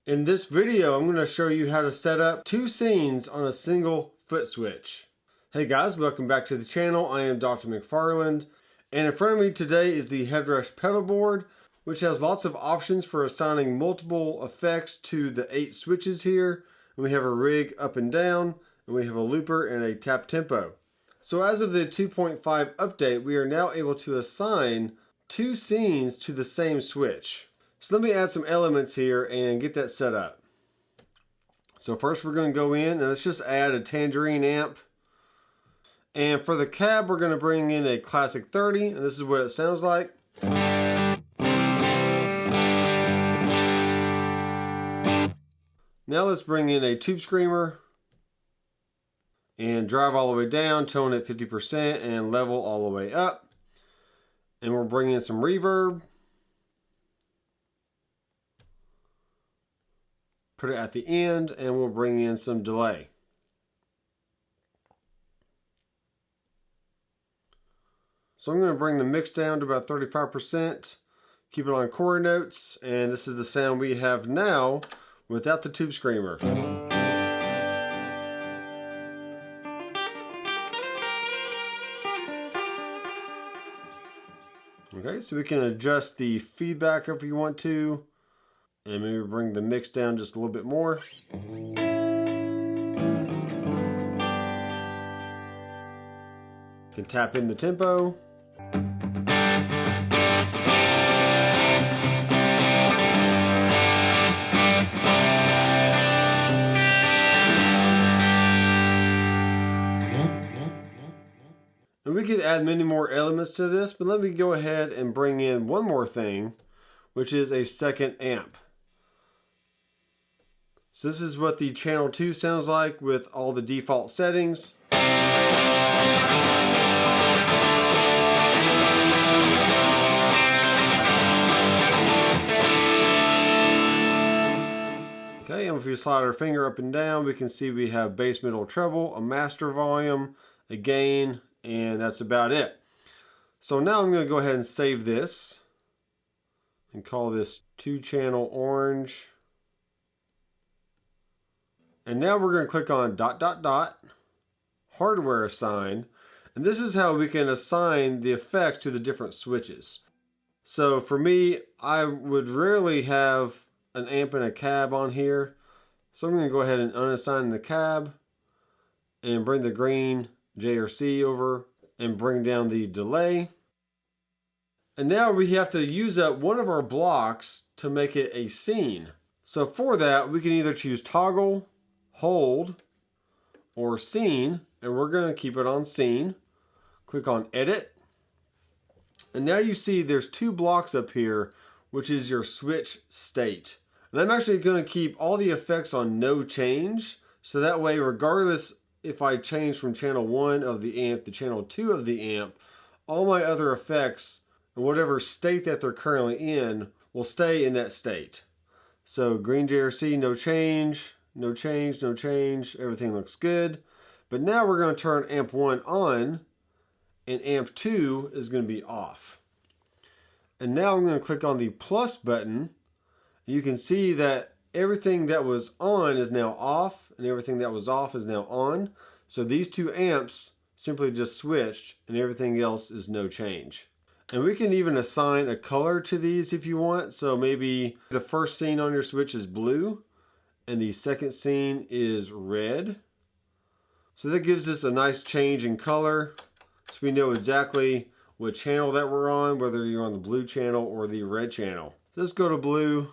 In this video, I'm going to show you how to set up two scenes on a single foot switch. Hey guys, welcome back to the channel. I am Dr. Mcfarland, and in front of me today is the Headrush Pedalboard, which has lots of options for assigning multiple effects to the 8 switches here. And we have a rig up and down, and we have a looper and a tap tempo. So as of the 2.5 update, we are now able to assign two scenes to the same switch. So let me add some elements here and get that set up. So first we're going to go in and let's just add a tangerine amp. And for the cab, we're going to bring in a classic 30, and this is what it sounds like. Now let's bring in a tube screamer and drive all the way down, tone at 50% and level all the way up. And we'll bring in some reverb. Put it at the end, and we'll bring in some delay. So I'm going to bring the mix down to about 35%, keep it on quarter notes, and this is the sound we have now without the tube screamer. Okay, so we can adjust the feedback if you want to. And maybe bring the mix down just a little bit more. Can tap in the tempo. And we could add many more elements to this, but let me go ahead and bring in one more thing, which is a second amp. So this is what the channel 2 sounds like with all the default settings. Okay, and if we slide our finger up and down, we can see we have bass, middle, treble, a master volume, a gain, and that's about it. So now I'm going to go ahead and save this and call this 2-channel orange. And now we're going to click on ... hardware assign, and this is how we can assign the effects to the different switches. So for me, I would rarely have an amp and a cab on here, so I'm going to go ahead and unassign the cab and bring the green J or C over and bring down the delay. And now we have to use up one of our blocks to make it a scene. So for that, we can either choose toggle, hold, or scene, and we're going to keep it on scene. Click on edit, and now you see there's 2 blocks up here, which is your switch state. And I'm actually going to keep all the effects on no change, so that way regardless if I change from channel 1 of the amp to channel 2 of the amp, all my other effects and whatever state that they're currently in will stay in that state. So green JRC, no change. No change, no change, everything looks good. But now we're going to turn amp 1 on, and amp 2 is going to be off. And now I'm going to click on the plus button. You can see that everything that was on is now off, and everything that was off is now on. So these 2 amps simply just switched, and everything else is no change. And we can even assign a color to these if you want. So maybe the first scene on your switch is blue, and the second scene is red. So that gives us a nice change in color, so we know exactly what channel that we're on, whether you're on the blue channel or the red channel. So let's go to blue,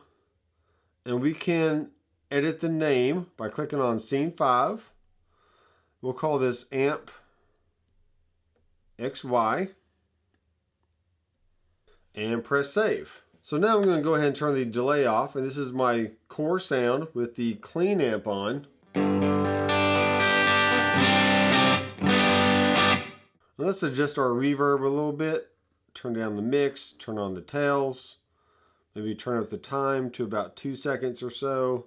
and we can edit the name by clicking on scene 5. We'll call this amp XY and press save. So now I'm going to go ahead and turn the delay off, and this is my core sound with the clean amp on. Let's adjust our reverb a little bit, turn down the mix, turn on the tails, maybe turn up the time to about 2 seconds or so.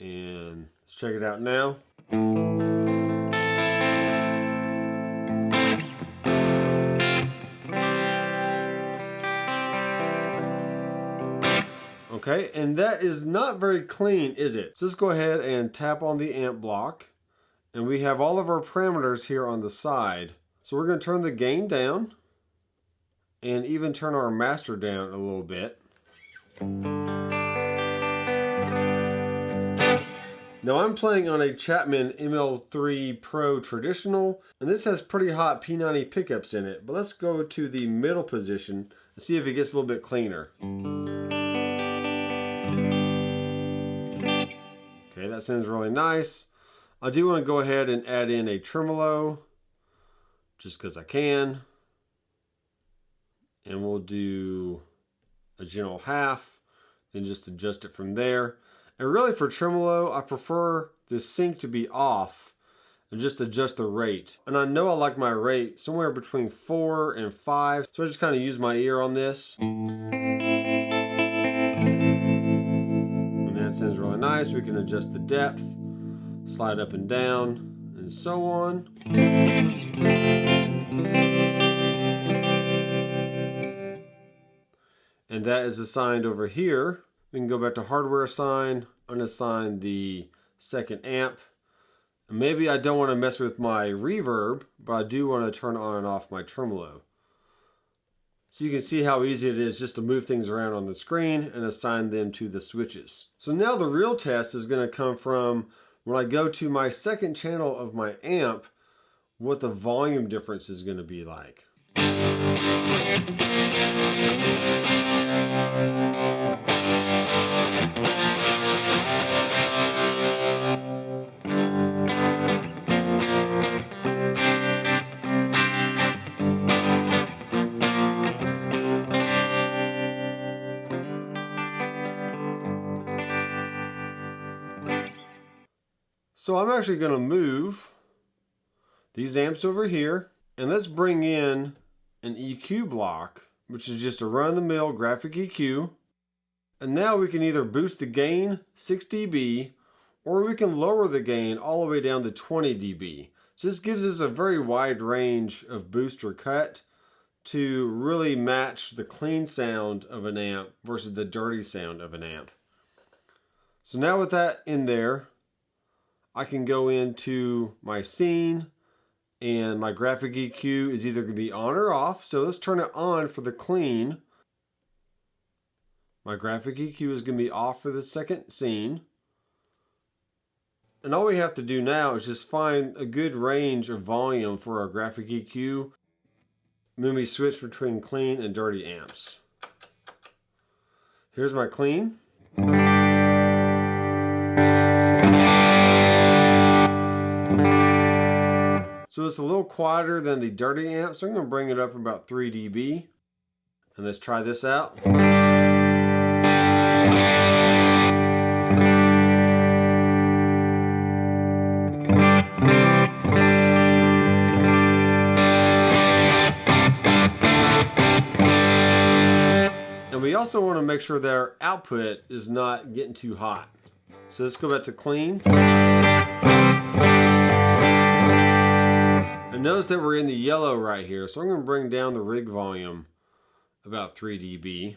And let's check it out now. Okay, and that is not very clean, is it? So let's go ahead and tap on the amp block. And we have all of our parameters here on the side. So we're going to turn the gain down and even turn our master down a little bit. Now I'm playing on a Chapman ML3 Pro Traditional, and this has pretty hot P90 pickups in it. But let's go to the middle position and see if it gets a little bit cleaner. Okay, that sounds really nice. I do want to go ahead and add in a tremolo, just because I can. And we'll do a gentle half, then just adjust it from there. And really for tremolo, I prefer the sync to be off and just adjust the rate. And I know I like my rate somewhere between 4 and 5, so I just kind of use my ear on this. And that sounds really nice. We can adjust the depth, slide up and down, and so on. And that is assigned over here. We can go back to hardware assign, unassign the second amp. Maybe I don't want to mess with my reverb, but I do want to turn on and off my tremolo. So you can see how easy it is just to move things around on the screen and assign them to the switches. So now the real test is going to come from when I go to my second channel of my amp, what the volume difference is going to be like. So I'm actually going to move these amps over here, and let's bring in an EQ block, which is just a run-of-the-mill graphic EQ. And now we can either boost the gain 6 dB, or we can lower the gain all the way down to 20 dB. So this gives us a very wide range of boost or cut to really match the clean sound of an amp versus the dirty sound of an amp. So now with that in there, I can go into my scene, and my graphic EQ is either going to be on or off. So let's turn it on for the clean. My graphic EQ is going to be off for the second scene. And all we have to do now is just find a good range of volume for our graphic EQ when we switch between clean and dirty amps. Here's my clean. So it's a little quieter than the dirty amp, so I'm going to bring it up about 3 dB. And let's try this out. And we also want to make sure that our output is not getting too hot. So let's go back to clean. And notice that we're in the yellow right here, so I'm going to bring down the rig volume about 3 dB.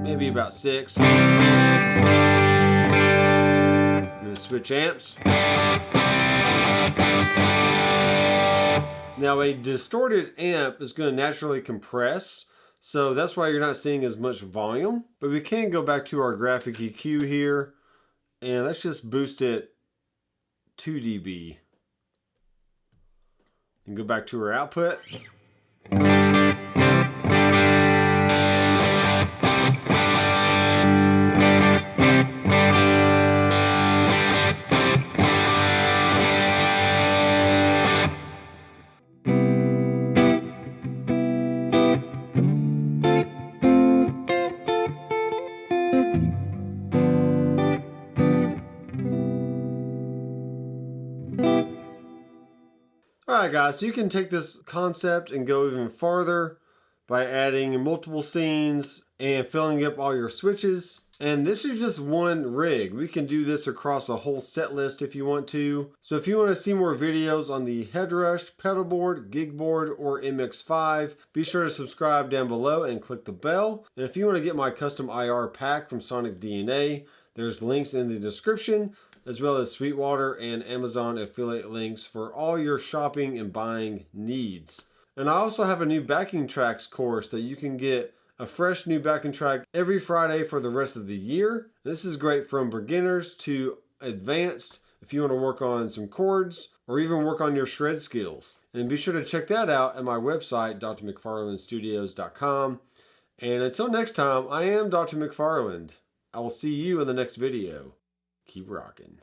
Maybe about 6. And then switch amps. Now a distorted amp is going to naturally compress, so that's why you're not seeing as much volume. But we can go back to our graphic EQ here. And let's just boost it 2 dB. And go back to our output. Alright guys, so you can take this concept and go even farther by adding multiple scenes and filling up all your switches. And this is just one rig. We can do this across a whole set list if you want to. So if you want to see more videos on the Headrush, Pedalboard, Gigboard, or MX5, be sure to subscribe down below and click the bell. And if you want to get my custom IR pack from Sonic DNA, there's links in the description, as well as Sweetwater and Amazon affiliate links for all your shopping and buying needs. And I also have a new backing tracks course that you can get a fresh new backing track every Friday for the rest of the year. This is great from beginners to advanced if you want to work on some chords or even work on your shred skills. And be sure to check that out at my website, drmcfarlandstudios.com. And until next time, I am Dr. Mcfarland. I will see you in the next video. Keep rocking.